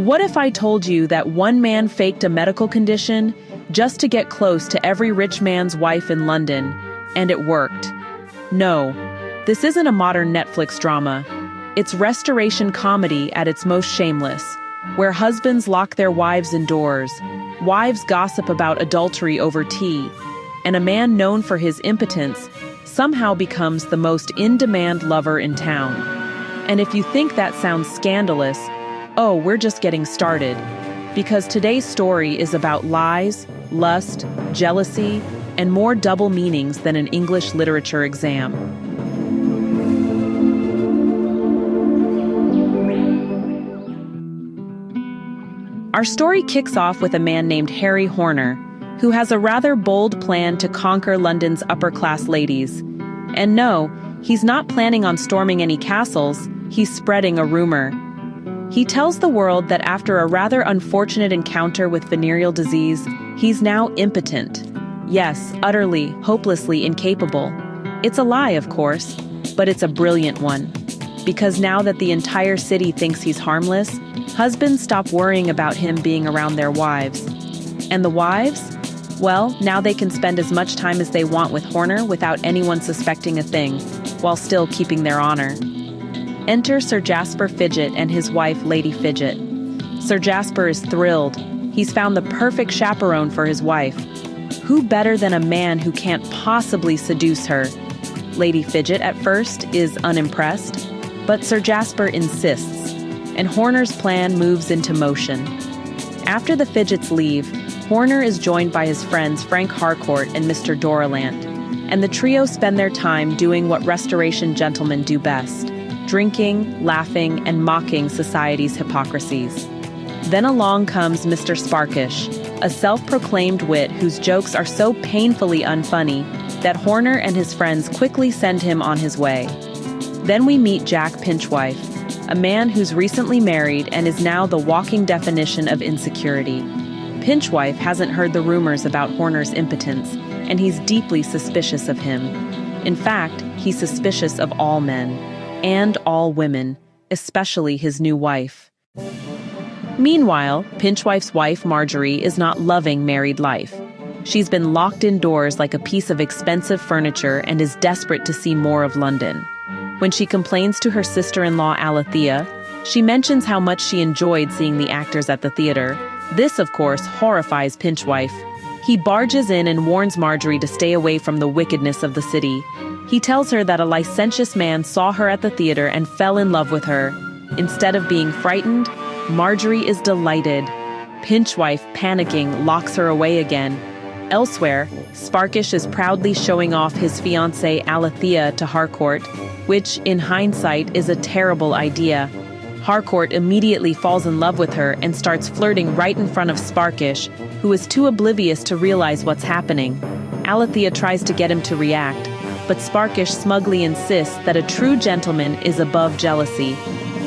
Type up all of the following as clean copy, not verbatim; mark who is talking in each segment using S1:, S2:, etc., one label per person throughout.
S1: What if I told you that one man faked a medical condition just to get close to every rich man's wife in London, and it worked? No, this isn't a modern Netflix drama. It's restoration comedy at its most shameless, where husbands lock their wives indoors, wives gossip about adultery over tea, and a man known for his impotence somehow becomes the most in-demand lover in town. And if you think that sounds scandalous, oh, we're just getting started. Because today's story is about lies, lust, jealousy, and more double meanings than an English literature exam. Our story kicks off with a man named Harry Horner, who has a rather bold plan to conquer London's upper-class ladies. And no, he's not planning on storming any castles, he's spreading a rumor. He tells the world that after a rather unfortunate encounter with venereal disease, he's now impotent. Yes, utterly, hopelessly incapable. It's a lie, of course, but it's a brilliant one. Because now that the entire city thinks he's harmless, husbands stop worrying about him being around their wives. And the wives? Well, now they can spend as much time as they want with Horner without anyone suspecting a thing, while still keeping their honor. Enter Sir Jasper Fidget and his wife, Lady Fidget. Sir Jasper is thrilled. He's found the perfect chaperone for his wife. Who better than a man who can't possibly seduce her? Lady Fidget, at first, is unimpressed, but Sir Jasper insists, and Horner's plan moves into motion. After the Fidgets leave, Horner is joined by his friends Frank Harcourt and Mr. Doralant, and the trio spend their time doing what restoration gentlemen do best: drinking, laughing, and mocking society's hypocrisies. Then along comes Mr. Sparkish, a self-proclaimed wit whose jokes are so painfully unfunny that Horner and his friends quickly send him on his way. Then we meet Jack Pinchwife, a man who's recently married and is now the walking definition of insecurity. Pinchwife hasn't heard the rumors about Horner's impotence, and he's deeply suspicious of him. In fact, he's suspicious of all men, and all women, especially his new wife. Meanwhile, Pinchwife's wife, Margery, is not loving married life. She's been locked indoors like a piece of expensive furniture and is desperate to see more of London. When she complains to her sister-in-law, Alethea, she mentions how much she enjoyed seeing the actors at the theater. This, of course, horrifies Pinchwife. He barges in and warns Margery to stay away from the wickedness of the city. He tells her that a licentious man saw her at the theater and fell in love with her. Instead of being frightened, Margery is delighted. Pinchwife, panicking, locks her away again. Elsewhere, Sparkish is proudly showing off his fiancée Alethea to Harcourt, which, in hindsight, is a terrible idea. Harcourt immediately falls in love with her and starts flirting right in front of Sparkish, who is too oblivious to realize what's happening. Alethea tries to get him to react, but Sparkish smugly insists that a true gentleman is above jealousy.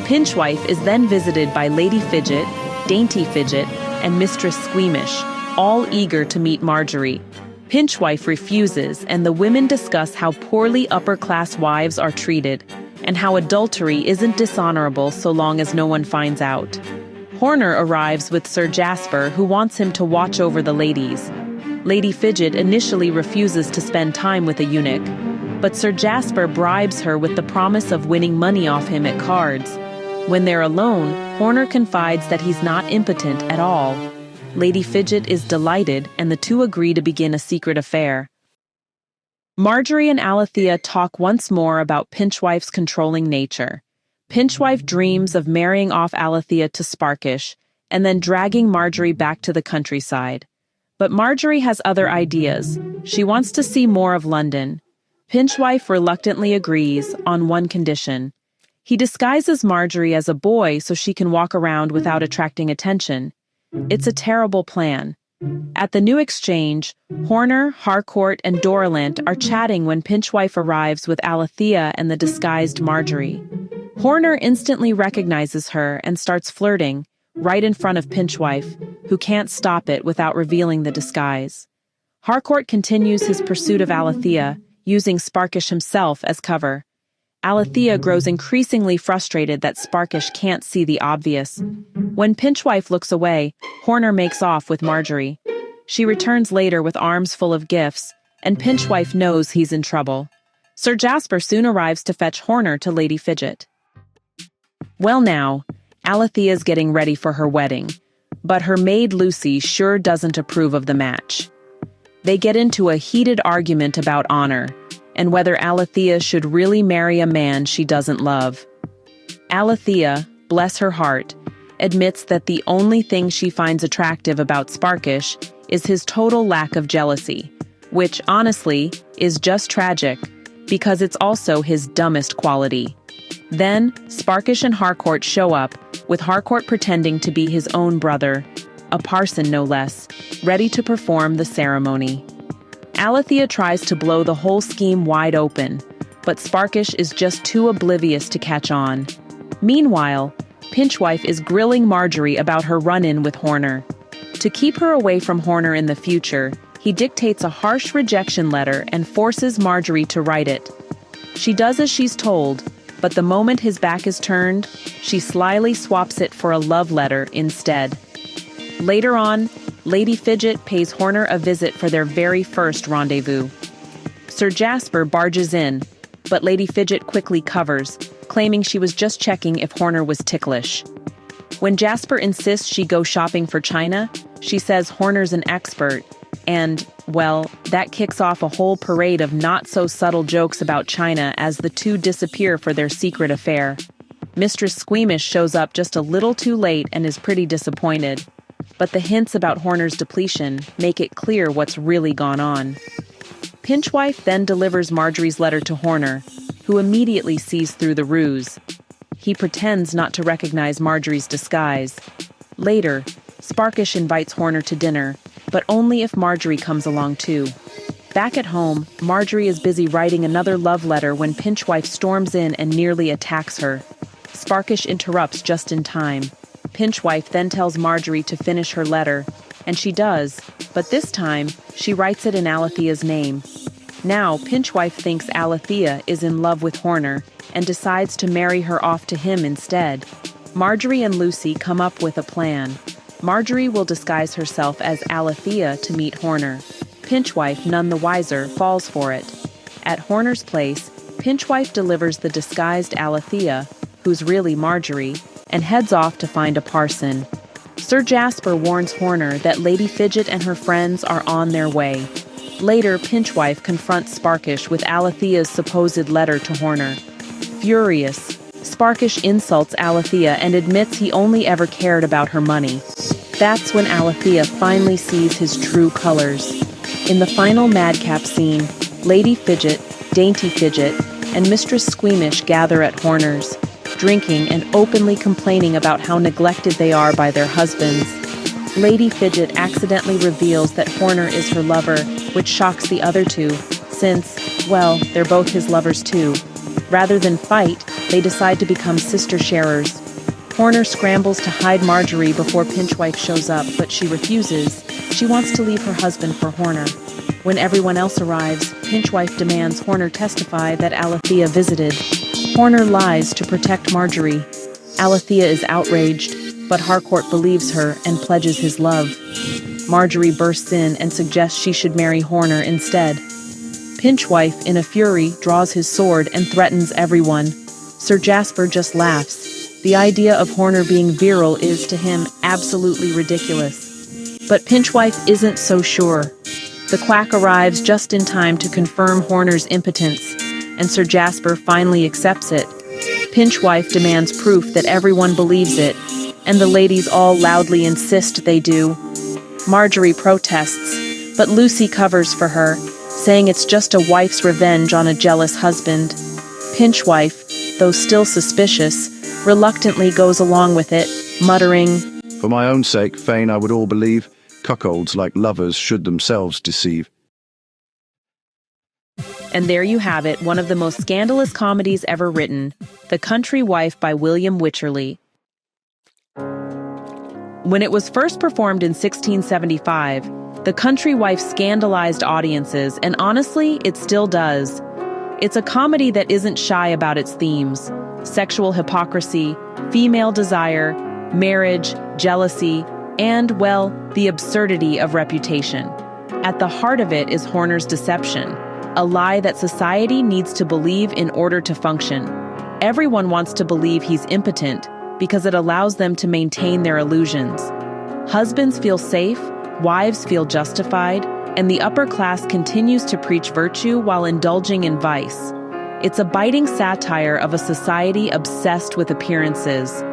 S1: Pinchwife is then visited by Lady Fidget, Dainty Fidget, and Mistress Squeamish, all eager to meet Margery. Pinchwife refuses, and the women discuss how poorly upper-class wives are treated, and how adultery isn't dishonorable so long as no one finds out. Horner arrives with Sir Jasper, who wants him to watch over the ladies. Lady Fidget initially refuses to spend time with a eunuch, but Sir Jasper bribes her with the promise of winning money off him at cards. When they're alone, Horner confides that he's not impotent at all. Lady Fidget is delighted, and the two agree to begin a secret affair. Margery and Alethea talk once more about Pinchwife's controlling nature. Pinchwife dreams of marrying off Alethea to Sparkish, and then dragging Margery back to the countryside. But Margery has other ideas. She wants to see more of London. Pinchwife reluctantly agrees, on one condition. He disguises Margery as a boy so she can walk around without attracting attention. It's a terrible plan. At the new exchange, Horner, Harcourt, and Doralant are chatting when Pinchwife arrives with Alethea and the disguised Margery. Horner instantly recognizes her and starts flirting, right in front of Pinchwife, who can't stop it without revealing the disguise. Harcourt continues his pursuit of Alethea, using Sparkish himself as cover. Alethea grows increasingly frustrated that Sparkish can't see the obvious. When Pinchwife looks away, Horner makes off with Margery. She returns later with arms full of gifts, and Pinchwife knows he's in trouble. Sir Jasper soon arrives to fetch Horner to Lady Fidget. Well now, Alethea's getting ready for her wedding, but her maid Lucy sure doesn't approve of the match. They get into a heated argument about honor, and whether Alethea should really marry a man she doesn't love. Alethea, bless her heart, admits that the only thing she finds attractive about Sparkish is his total lack of jealousy, which, honestly, is just tragic, because it's also his dumbest quality. Then, Sparkish and Harcourt show up, with Harcourt pretending to be his own brother, a parson no less, ready to perform the ceremony. Alethea tries to blow the whole scheme wide open, but Sparkish is just too oblivious to catch on. Meanwhile, Pinchwife is grilling Margery about her run-in with Horner. To keep her away from Horner in the future, he dictates a harsh rejection letter and forces Margery to write it. She does as she's told, but the moment his back is turned, she slyly swaps it for a love letter instead. Later on, Lady Fidget pays Horner a visit for their very first rendezvous. Sir Jasper barges in, but Lady Fidget quickly covers, claiming she was just checking if Horner was ticklish. When Jasper insists she go shopping for china, she says Horner's an expert, and, well, that kicks off a whole parade of not-so-subtle jokes about China as the two disappear for their secret affair. Mistress Squeamish shows up just a little too late and is pretty disappointed, but the hints about Horner's depletion make it clear what's really gone on. Pinchwife then delivers Margery's letter to Horner, who immediately sees through the ruse. He pretends not to recognize Margery's disguise. Later, Sparkish invites Horner to dinner, but only if Margery comes along too. Back at home, Margery is busy writing another love letter when Pinchwife storms in and nearly attacks her. Sparkish interrupts just in time. Pinchwife then tells Margery to finish her letter, and she does, but this time, she writes it in Alethea's name. Now, Pinchwife thinks Alethea is in love with Horner and decides to marry her off to him instead. Margery and Lucy come up with a plan. Margery will disguise herself as Alethea to meet Horner. Pinchwife, none the wiser, falls for it. At Horner's place, Pinchwife delivers the disguised Alethea, who's really Margery, and heads off to find a parson. Sir Jasper warns Horner that Lady Fidget and her friends are on their way. Later, Pinchwife confronts Sparkish with Alethea's supposed letter to Horner. Furious, Sparkish insults Alethea and admits he only ever cared about her money. That's when Alethea finally sees his true colors. In the final madcap scene, Lady Fidget, Dainty Fidget, and Mistress Squeamish gather at Horner's, drinking and openly complaining about how neglected they are by their husbands. Lady Fidget accidentally reveals that Horner is her lover, which shocks the other two, since, well, they're both his lovers too. Rather than fight, they decide to become sister sharers. Horner scrambles to hide Margery before Pinchwife shows up, but she refuses. She wants to leave her husband for Horner. When everyone else arrives, Pinchwife demands Horner testify that Alethea visited. Horner lies to protect Margery. Alethea is outraged, but Harcourt believes her and pledges his love. Margery bursts in and suggests she should marry Horner instead. Pinchwife, in a fury, draws his sword and threatens everyone. Sir Jasper just laughs. The idea of Horner being virile is, to him, absolutely ridiculous. But Pinchwife isn't so sure. The quack arrives just in time to confirm Horner's impotence, and Sir Jasper finally accepts it. Pinchwife demands proof that everyone believes it, and the ladies all loudly insist they do. Margery protests, but Lucy covers for her, saying it's just a wife's revenge on a jealous husband. Pinchwife, though still suspicious, reluctantly goes along with it, muttering,
S2: "For my own sake, fain I would all believe, cuckolds like lovers should themselves deceive."
S1: And there you have it, one of the most scandalous comedies ever written, The Country Wife by William Wycherley. When it was first performed in 1675, The Country Wife scandalized audiences, and honestly, it still does. It's a comedy that isn't shy about its themes: sexual hypocrisy, female desire, marriage, jealousy, and, well, the absurdity of reputation. At the heart of it is Horner's deception, a lie that society needs to believe in order to function. Everyone wants to believe he's impotent because it allows them to maintain their illusions. Husbands feel safe, wives feel justified, and the upper class continues to preach virtue while indulging in vice. It's a biting satire of a society obsessed with appearances.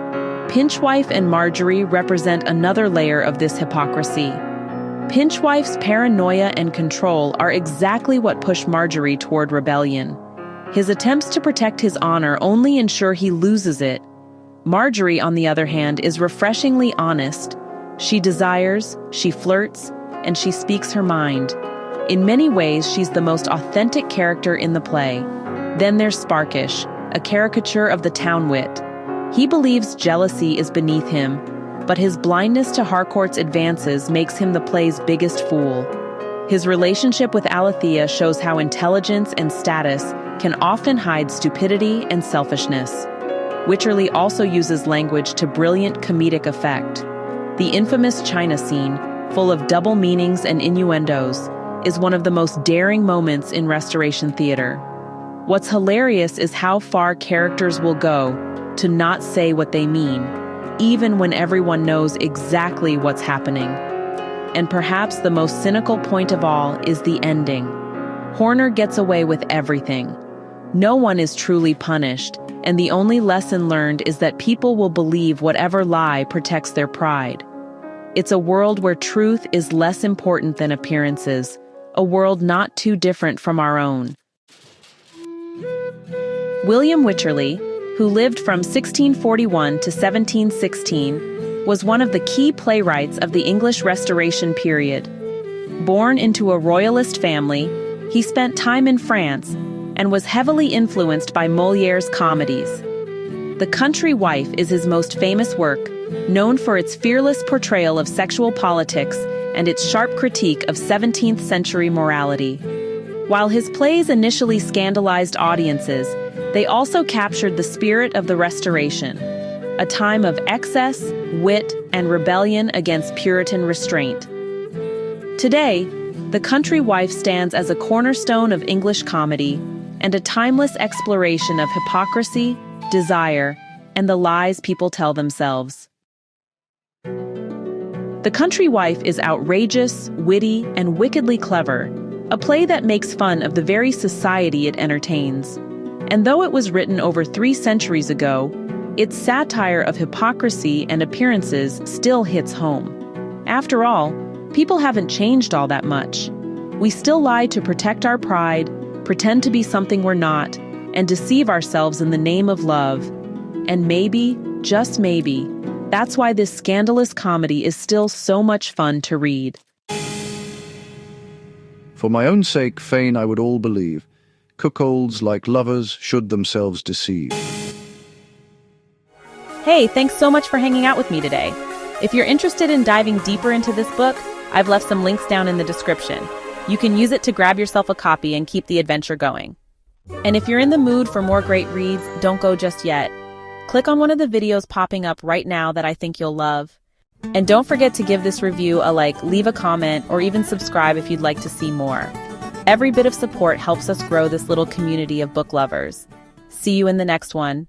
S1: Pinchwife and Margery represent another layer of this hypocrisy. Pinchwife's paranoia and control are exactly what push Margery toward rebellion. His attempts to protect his honor only ensure he loses it. Margery, on the other hand, is refreshingly honest. She desires, she flirts, and she speaks her mind. In many ways, she's the most authentic character in the play. Then there's Sparkish, a caricature of the town wit. He believes jealousy is beneath him, but his blindness to Harcourt's advances makes him the play's biggest fool. His relationship with Alethea shows how intelligence and status can often hide stupidity and selfishness. Wycherley also uses language to brilliant comedic effect. The infamous China scene, full of double meanings and innuendos, is one of the most daring moments in Restoration theater. What's hilarious is how far characters will go to not say what they mean, even when everyone knows exactly what's happening. And perhaps the most cynical point of all is the ending. Horner gets away with everything. No one is truly punished, and the only lesson learned is that people will believe whatever lie protects their pride. It's a world where truth is less important than appearances, a world not too different from our own. William Wycherley, who lived from 1641 to 1716, was one of the key playwrights of the English Restoration period. Born into a royalist family, he spent time in France and was heavily influenced by Molière's comedies. The Country Wife is his most famous work, known for its fearless portrayal of sexual politics and its sharp critique of 17th century morality. While his plays initially scandalized audiences, they also captured the spirit of the Restoration, a time of excess, wit, and rebellion against Puritan restraint. Today, The Country Wife stands as a cornerstone of English comedy and a timeless exploration of hypocrisy, desire, and the lies people tell themselves. The Country Wife is outrageous, witty, and wickedly clever, a play that makes fun of the very society it entertains. And though it was written over 3 centuries ago, its satire of hypocrisy and appearances still hits home. After all, people haven't changed all that much. We still lie to protect our pride, pretend to be something we're not, and deceive ourselves in the name of love. And maybe, just maybe, that's why this scandalous comedy is still so much fun to read.
S2: For my own sake, fain I would all believe, cuckolds like lovers should themselves deceive.
S1: Hey, thanks so much for hanging out with me today. If you're interested in diving deeper into this book, I've left some links down in the description. You can use it to grab yourself a copy and keep the adventure going. And if you're in the mood for more great reads, don't go just yet. Click on one of the videos popping up right now that I think you'll love. And don't forget to give this review a like, leave a comment, or even subscribe if you'd like to see more. Every bit of support helps us grow this little community of book lovers. See you in the next one.